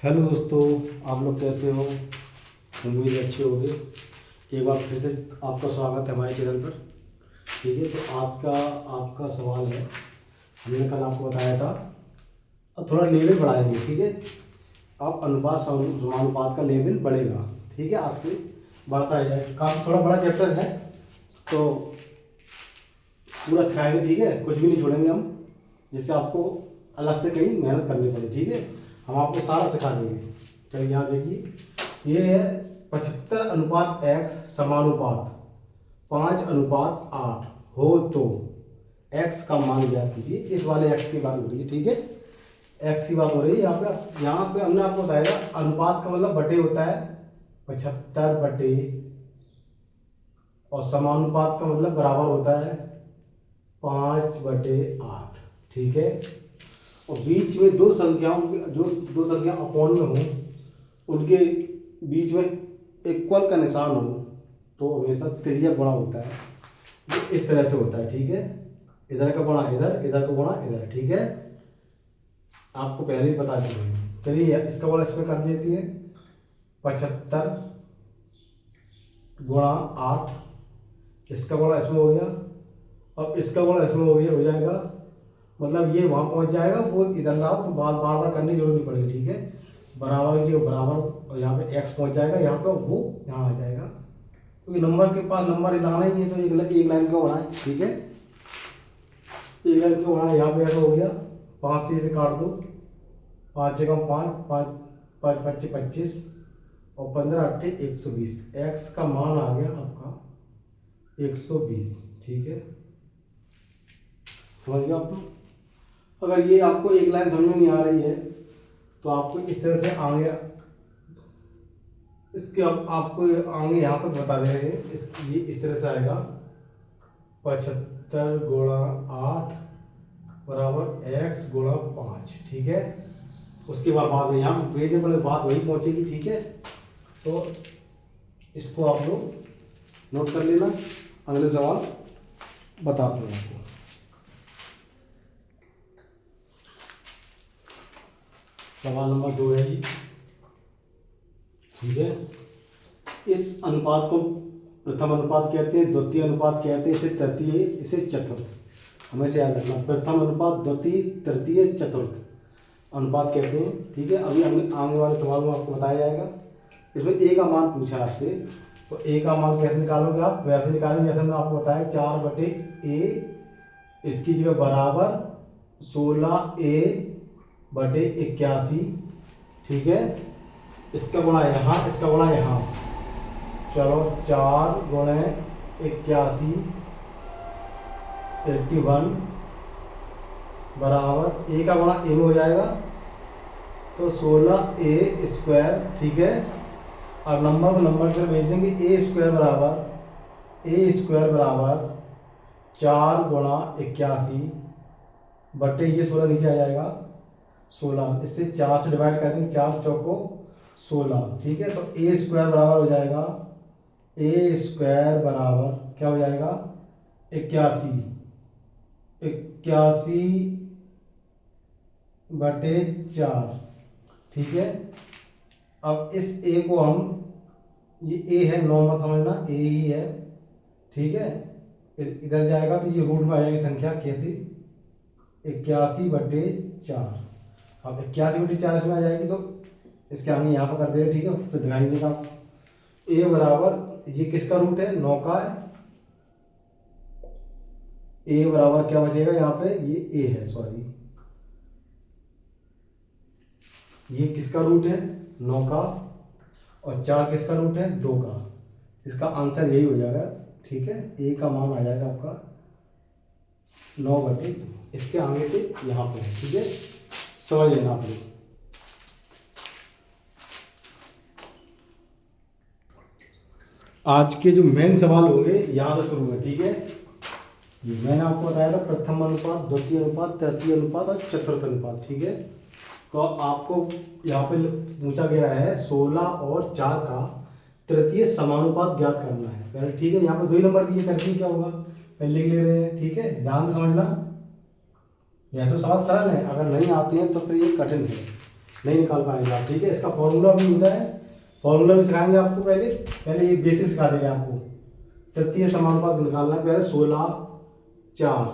Hello दोस्तों, आप लोग कैसे हो? उम्मीद है अच्छे होंगे। एक बार फिर से आपका स्वागत है हमारे चैनल पर। ठीक है, तो आज का आपका सवाल है, हमने कल आपको बताया था, अब थोड़ा लेवल बढ़ाएंगे। ठीक है, आप अनुपात समानुपात का लेवल बढ़ेगा। ठीक है, आज से बढ़ता ही जाएगा। काफ़ी थोड़ा बड़ा चैप्टर है तो पूरा सिखाएंगे। ठीक है, कुछ भी नहीं छोड़ेंगे हम, जिससे आपको अलग से कहीं मेहनत करनी पड़े। ठीक है, हम आपको सारा सिखा देंगे। चलिए यहाँ देखिए, ये है 75:x समानुपात 5:8 हो तो x का मान ज्ञात कीजिए। इस वाले x की बात हो रही है। ठीक है, x की बात हो रही है। यहाँ पे हमने आपको बताया अनुपात का मतलब बटे होता है 75 बटे, और समानुपात का मतलब बराबर होता है 5/8। ठीक है, और बीच में दो संख्याओं के, जो दो संख्या अपॉन में हो, उनके बीच में इक्वल का निशान हो तो हमेशा तिर्यक गुणा होता है। ये इस तरह से होता है। ठीक है, इधर का गुणा इधर, इधर का गुणा इधर। ठीक है, आपको पहले ही बता चुके हैं। चलिए इसका गुणा इसमें कर देती है, 75 गुणा 8। इसका गुणा इसमें हो गया, अब इसका गुणा इसमें हो जाएगा। मतलब ये वहाँ पहुँच जाएगा, वो इधर लाओ तो बार बार करने की जरूरत नहीं पड़ेगी। ठीक है, बराबर की जगह बराबर, और यहाँ पे x पहुँच जाएगा, यहाँ पे वो यहाँ आ जाएगा। क्योंकि नंबर के पास नंबर लाना ही है तो एक लाइन क्यों बनाए। ठीक है, एक लाइन क्यों बनाए। यहाँ पे ऐसा हो गया, 5 से इसे काट दो, 5 से कम 5, 5 5 5 25, और 15 8 120। x का मान आ गया आपका 120। ठीक है, समझ गया आप लोग? अगर ये आपको एक लाइन समझ में नहीं आ रही है तो आपको इस तरह से आगे, इसके आपको आगे यहाँ पर बता दे रहे हैं। ये इस तरह से आएगा, 75 गुणा 8 बराबर x गुणा 5। ठीक है, उसके बाद यहाँ भेजने वाले बात वही पहुँचेगी। ठीक है, तो इसको आप लोग नोट कर लेना। अगले सवाल बताते हैं आपको। सवाल नंबर 2 है ये। ठीक है, इस अनुपात को प्रथम अनुपात कहते हैं, द्वितीय अनुपात कहते हैं, इसे तृतीय, इसे चतुर्थ। हमें से याद रखना, प्रथम अनुपात, द्वितीय, तृतीय, चतुर्थ अनुपात कहते हैं। ठीक है, अभी आगे वाले सवाल में आपको बताया जाएगा। इसमें a का मान पूछा आपसे, तो a का मान कैसे निकालोगे आप? वैसे निकालेंगे जैसे मैंने आपको बताया, 4/a, इसकी जगह बराबर 16a/81। ठीक है, इसका गुणा यहाँ, इसका गुणा यहाँ। चलो 4 गुणे 81 81 बराबर a का गुणा a में हो जाएगा तो 16a²। ठीक है, अब नंबर को नंबर से भेज देंगे। a² बराबर 4 गुणा 81 बटे ये 16 नीचे आ जाएगा 16, इससे 4 से डिवाइड कर देंगे, 4 चौको 16। ठीक है, तो a² बराबर हो जाएगा, a² बराबर क्या हो जाएगा, 81 बटे 4। ठीक है, अब इस a को हम, ये a है, 9 मत समझना, a ही है। ठीक है, इधर जाएगा तो ये रूट में आ जाएगी संख्या कैसी, 81/4। अब 81/4 इसमें आ जाएगी तो इसके आगे यहाँ पर कर देगा। ठीक है, तो दिखाई देगा a बराबर, ये किसका रूट है, 9 का है। a बराबर क्या बचेगा यहाँ पे, ये a है, सॉरी, ये किसका रूट है, 9 का, और 4 किसका रूट है, 2 का। इसका आंसर यही हो जाएगा। ठीक है, a का मान आ जाएगा आपका 9/2। इसके आगे से यहाँ पे है। ठीक है, समझ लेना आप लोग। आज के जो मेन सवाल होंगे यहाँ से शुरू है। ठीक है, ये मैंने आपको बताया था, प्रथम अनुपात, द्वितीय अनुपात, तृतीय अनुपात और चतुर्थ अनुपात। ठीक है, तो आपको यहाँ पे पूछा गया है 16 और 4 का तृतीय समानुपात ज्ञात करना है पहले। ठीक है, यहाँ पे 2 ही नंबर दिए, तृतीय क्या होगा पहले लिख ले रहे हैं। ठीक है, ध्यान से समझना, ऐसे सवाल सरल है, अगर नहीं आते हैं तो फिर ये कठिन है। नहीं निकाल पाएंगे आप। ठीक है, इसका फॉर्मूला भी होता है, फॉर्मूला भी सिखाएंगे आपको। पहले पहले ये बेसिक सिखा देंगे आपको। तृतीय समानुपात निकालना है पहले 16:4।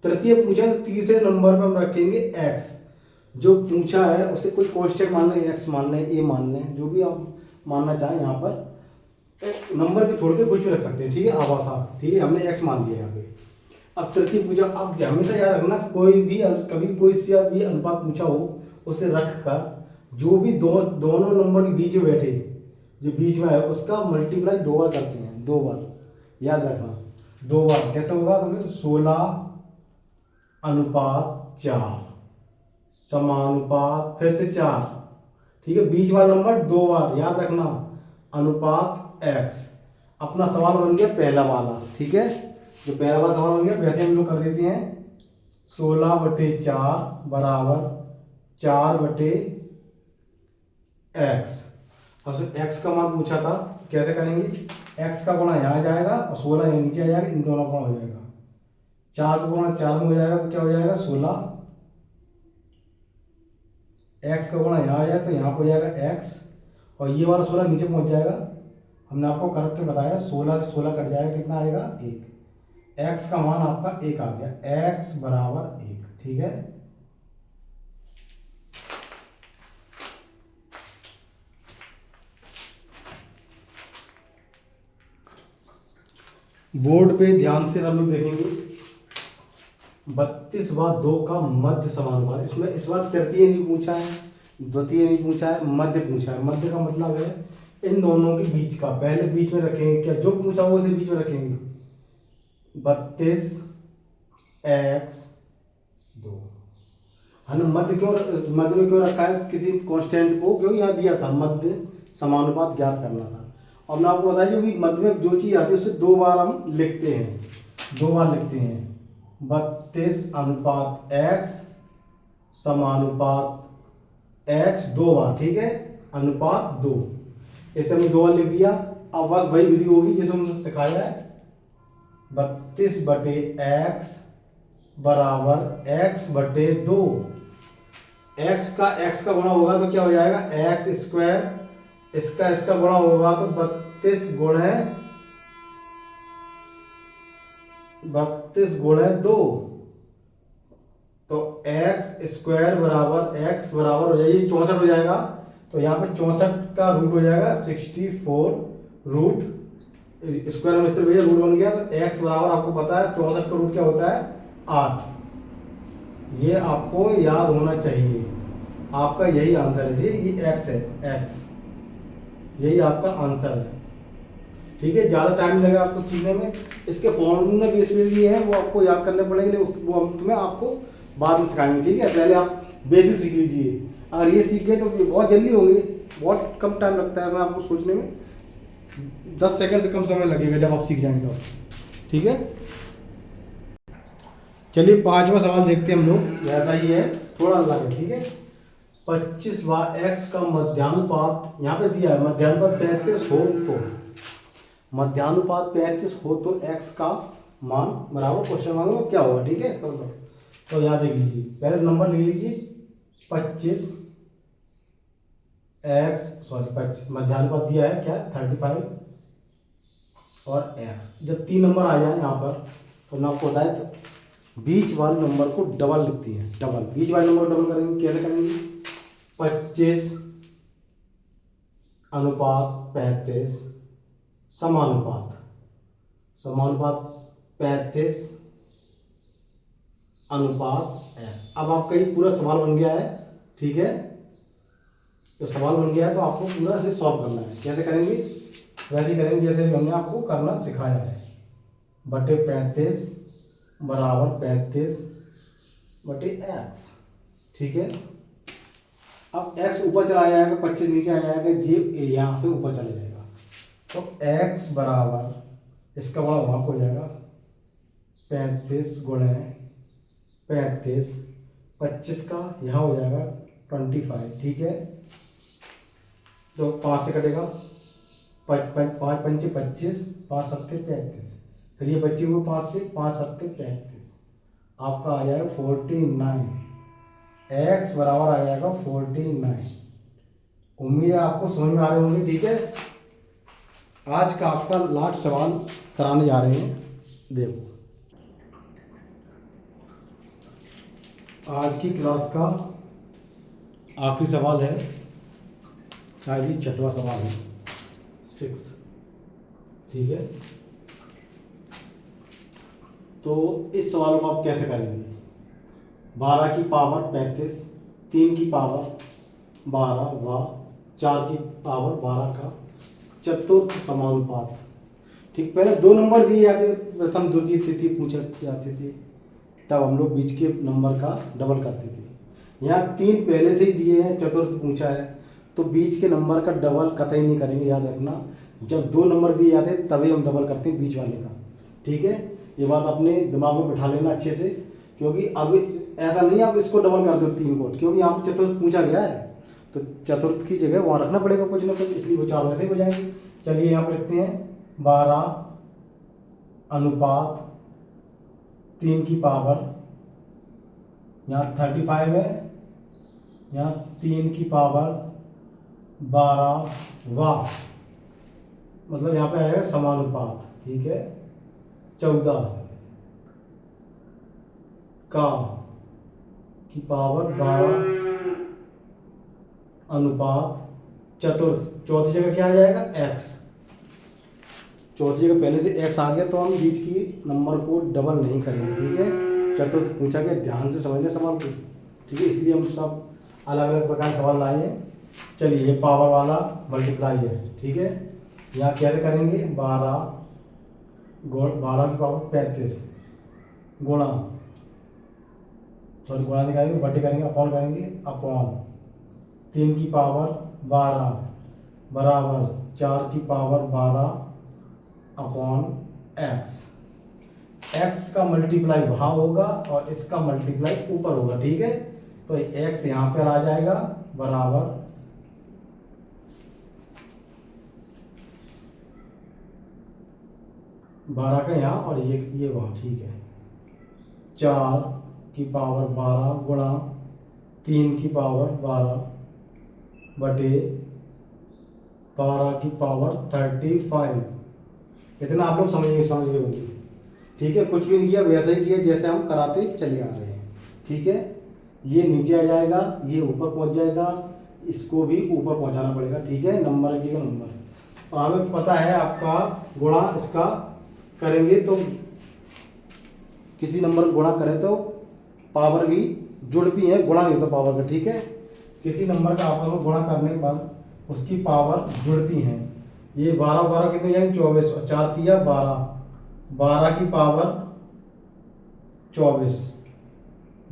तृतीय पूछा तो तीसरे नंबर पर हम रखेंगे एक्स। जो पूछा है उसे कोई कांस्टेंट मान लें, एक्स मान लें, ए मान लें, जो भी आप मानना चाहें। यहाँ पर नंबर भी छोड़ के कुछ भी रख सकते हैं। ठीक है, आवासा। ठीक है, हमने एक्स मान लिया यहाँ पे। अब तृतीय पूछा, अब हमेशा याद रखना, कोई भी कभी कोई सा भी अनुपात पूछा हो उसे रख कर जो भी दोनों नंबर के बीच में बैठे, जो बीच में है, उसका मल्टीप्लाई 2 बार करते हैं। 2 बार याद रखना, 2 बार। कैसे होगा? तो फिर 16:4 समानुपात फिर से 4। ठीक है, बीच वाला नंबर 2 बार याद रखना, अनुपात एक्स। अपना सवाल बन गया पहला वाला। ठीक है, जो पहला वाला सवाल बन गया वैसे हम लोग कर देते हैं। 16/4 बराबर 4/x। अब से x का मान पूछा था, कैसे करेंगे? x का गुणा यहाँ जाएगा और 16 यहाँ नीचे आ जाएगा, इन दोनों का हो जाएगा। 4 का गुणा 4 में हो जाएगा तो क्या हो जाएगा? 16। x का गुणा यहाँ आ जाए तो यहाँ पर हो जाएगा x, और ये वाला 16 नीचे पहुँच जाएगा। हमने आपको करके बताया 16 से 16 कट जाएगा, कितना आएगा? 1। x का मान आपका 1 आ गया, x बराबर 1। ठीक है, बोर्ड पे ध्यान से सब लोग देखेंगे। 32/2 का मध्य समानुपात। इसमें इस बार तृतीय नहीं पूछा है, द्वितीय नहीं पूछा है, मध्य पूछा है। मध्य का मतलब है इन दोनों के बीच का। पहले बीच में रखेंगे, क्या जो पूछा वो उसे बीच में रखेंगे। 32x2। हमने मध्य में क्यों रखा है किसी कांस्टेंट को? क्योंकि यहाँ दिया था मध्य समानुपात ज्ञात करना था। और मैं आपको बताया जो भी मध्य में जो चीज़ आती है उसे 2 बार हम लिखते हैं। 2 बार लिखते हैं। 32:x समानुपात x 2 बार। ठीक है, अनुपात 2। इसे हमने 2 बार लिख दिया। अब बस वही विधि होगी जैसे हमने सिखाया है। 32/x बराबर x/2। x का गुणा होगा तो क्या हो जाएगा? x²। इसका गुणा होगा तो 32 गुणे 2। तो x² बराबर x बराबर हो जाएगी 64 हो जाएगा। तो यहाँ पे 64 का रूट हो जाएगा 64 रूट स्क्वायर में भैया रूट बन गया। तो x बराबर आपको पता है 64 का रूट क्या होता है? 8। ये आपको याद होना चाहिए। आपका यही आंसर है जी, ये x है, x यही आपका आंसर है। ठीक है, ज़्यादा टाइम नहीं लगेगा आपको सीखने में। इसके फॉर्मूले बेस पे भी है, वो आपको याद करने पड़ेंगे, वो हम तुम्हें आपको बाद में सिखाएंगे। ठीक है, पहले आप बेसिक सीख लीजिए। अगर ये सीख गए तो बहुत जल्दी होंगे, बहुत कम टाइम लगता है मैं आपको सोचने में। 10 सेकंड से कम समय लगेगा जब आप सीख जाएंगे तो। ठीक है, चलिए 5वां सवाल देखते हैं हम लोग। वैसा ही है, थोड़ा अलग है। ठीक है, 25/x का मध्यानुपात यहाँ पे दिया है। मध्यानुपात 35 हो तो, मध्यानुपात 35 हो तो x का मान बराबर क्वेश्चन मार्क में क्या होगा? ठीक है, इसका मतलब तो याद रख लीजिए। पहले नंबर ले लीजिए 25x, मध्यानुपात दिया है क्या? 35 और x। जब 3 नंबर आ जाए यहाँ पर तो मैं आपको बताया तो बीच वाले नंबर को डबल लिखती है। डबल, बीच वाले नंबर को डबल करेंगे, कैसे करेंगे? 25/35 समानुपात 35 अनुपात x। अब आपका ये पूरा सवाल बन गया है। ठीक है, तो सवाल बन गया है तो आपको पूरा इसे सॉल्व करना है। कैसे करेंगे? वैसे ही करेंगे जैसे हमने आपको करना सिखाया है। बटे 35 बराबर 35/x। ठीक है, अब x ऊपर चला जाएगा, 25 नीचे आ जाएगा, जी यहाँ से ऊपर चला जाएगा। तो x बराबर इसका गुणा वहाँ हो जाएगा 35 गुणे 35, 25 का यहाँ हो जाएगा 25। ठीक है, तो 5 से कटेगा, 5 पंचे 25, 5 सत्ते 35। फिर ये बच्चे हुए 5 से, 5 सत्ते 35। आपका आ जाएगा 49। x बराबर आ जाएगा 49। उम्मीद है आपको समझ में आ रहे होंगे। ठीक है, आज का आपका लास्ट सवाल कराने जा रहे हैं। देखो, आज की क्लास का आखिरी सवाल है, शायद ही 6वां सवाल है, 6। ठीक है, तो इस सवाल को आप कैसे करेंगे? 12 की पावर 35, 3 की पावर 12 व 4 की पावर 12 का चतुर्थ समानुपात। ठीक, पहले 2 नंबर दिए जाते थे, प्रथम द्वितीय तृतीय पूछे जाते थे, तब हम लोग बीच के नंबर का डबल करते थे। यहाँ 3 पहले से ही दिए हैं, चतुर्थ पूछा है, तो बीच के नंबर का डबल कतई नहीं करेंगे, याद रखना। जब 2 नंबर दिए जाते हैं तभी हम डबल करते हैं बीच वाले का। ठीक है, ये बात अपने दिमाग में बिठा लेना अच्छे से, क्योंकि अब ऐसा नहीं आप इसको डबल कर दो 3 को, क्योंकि यहाँ पर चतुर्थ पूछा गया है, तो चतुर्थ की जगह वहाँ रखना पड़ेगा कुछ ना कुछ, इसलिए वो 4 वैसे ही हो जाएंगे। चलिए यहाँ पर लिखते हैं 12 अनुपात 3 की पावर, यहाँ 35 है, यहाँ 3 की पावर 12 वाह, मतलब यहाँ पे आएगा समानुपात। ठीक है, 14 का की पावर 12 अनुपात चतुर्थ, चौथी जगह क्या आ जाएगा x, चौथी जगह पहले से x आ गया, तो हम बीच की नंबर को डबल नहीं करेंगे। ठीक है, चतुर्थ पूछा गया, ध्यान से समझने सवाल को। ठीक है, इसलिए हम सब अलग अलग प्रकार के सवाल लाए हैं। चलिए, ये पावर वाला मल्टीप्लाई है। ठीक है, यहाँ कैसे करेंगे? 12 की पावर 35 गुणा, सॉरी गुणा नहीं करेंगे, बटे करेंगे, अपॉन करेंगे, अपॉन 3 की पावर 12 बराबर 4 की पावर 12 अपॉन x का मल्टीप्लाई वहाँ होगा और इसका मल्टीप्लाई ऊपर होगा। ठीक है, तो x यहाँ पर आ जाएगा बराबर 12 का यहाँ और ये वहाँ। ठीक है, 4 की पावर 12 गुणा 3 की पावर 12 बटे 12 की पावर 35। इतना आप लोग समझ गए होंगे। ठीक है, कुछ भी नहीं किया, वैसा ही किया जैसे हम कराते चले आ रहे हैं। ठीक है, ये नीचे आ जाएगा, ये ऊपर पहुंच जाएगा, इसको भी ऊपर पहुंचाना पड़ेगा। ठीक है, नंबर की जगह नंबर, और हमें पता है आपका गुणा इसका करेंगे तो किसी नंबर गुणा करें तो पावर भी जुड़ती है, गुणा नहीं तो पावर का। ठीक है, किसी नंबर का आपस में गुणा करने के बाद उसकी पावर जुड़ती हैं। ये 12 कितने जाएंगे? 24, और 4 तिया 12, 12 की पावर 24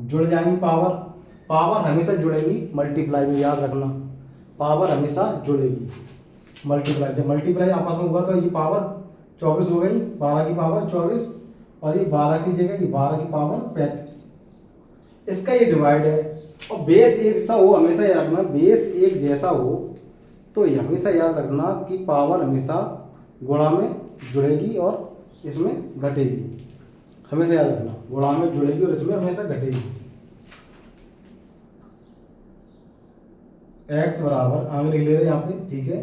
जुड़ जाएंगी। पावर हमेशा जुड़ेगी मल्टीप्लाई में, याद रखना, पावर हमेशा जुड़ेगी मल्टीप्लाई। जब मल्टीप्लाई आपस में हुआ तो ये पावर 24 हो गई, 12 की पावर 24, और ये 12 की जगह ये 12 की पावर 35। इसका ये डिवाइड है, और बेस एक सा हो, हमेशा याद रखना, बेस एक जैसा हो तो ये हमेशा याद रखना कि पावर हमेशा गुणा में जुड़ेगी और इसमें घटेगी। हमेशा याद रखना, गुणा में जुड़ेगी और इसमें हमेशा घटेगी। x बराबर आगे लिख ले रहे हैं यहाँ पे। ठीक है,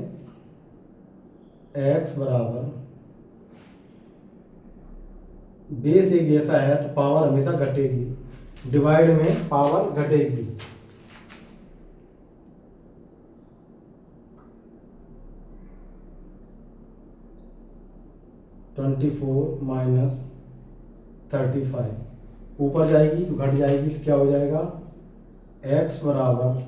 x बराबर बेस एक जैसा है तो पावर हमेशा घटेगी, डिवाइड में पावर घटेगी। -24 35 ऊपर जाएगी तो घट जाएगी, तो क्या हो जाएगा? x बराबर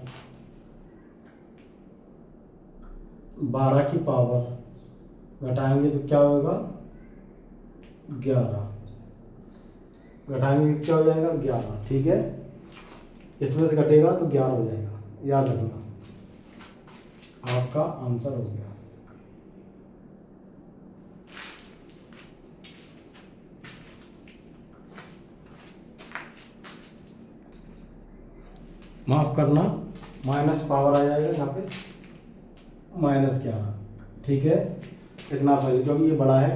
12 की पावर घटाएंगे तो क्या होगा? 11, घटाएंगे क्या हो जाएगा? 11। ठीक है, इसमें से घटेगा तो 11 हो जाएगा, याद रखना, आपका आंसर हो गया। माफ करना, माइनस पावर आ जाएगा यहाँ पे -11। ठीक है, इतना सही, क्योंकि ये बड़ा है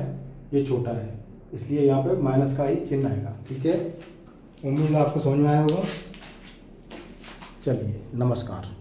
ये छोटा है, इसलिए यहाँ पे माइनस का ही चिन्ह आएगा। ठीक है, उम्मीद आपको समझ में आया होगा। चलिए, नमस्कार।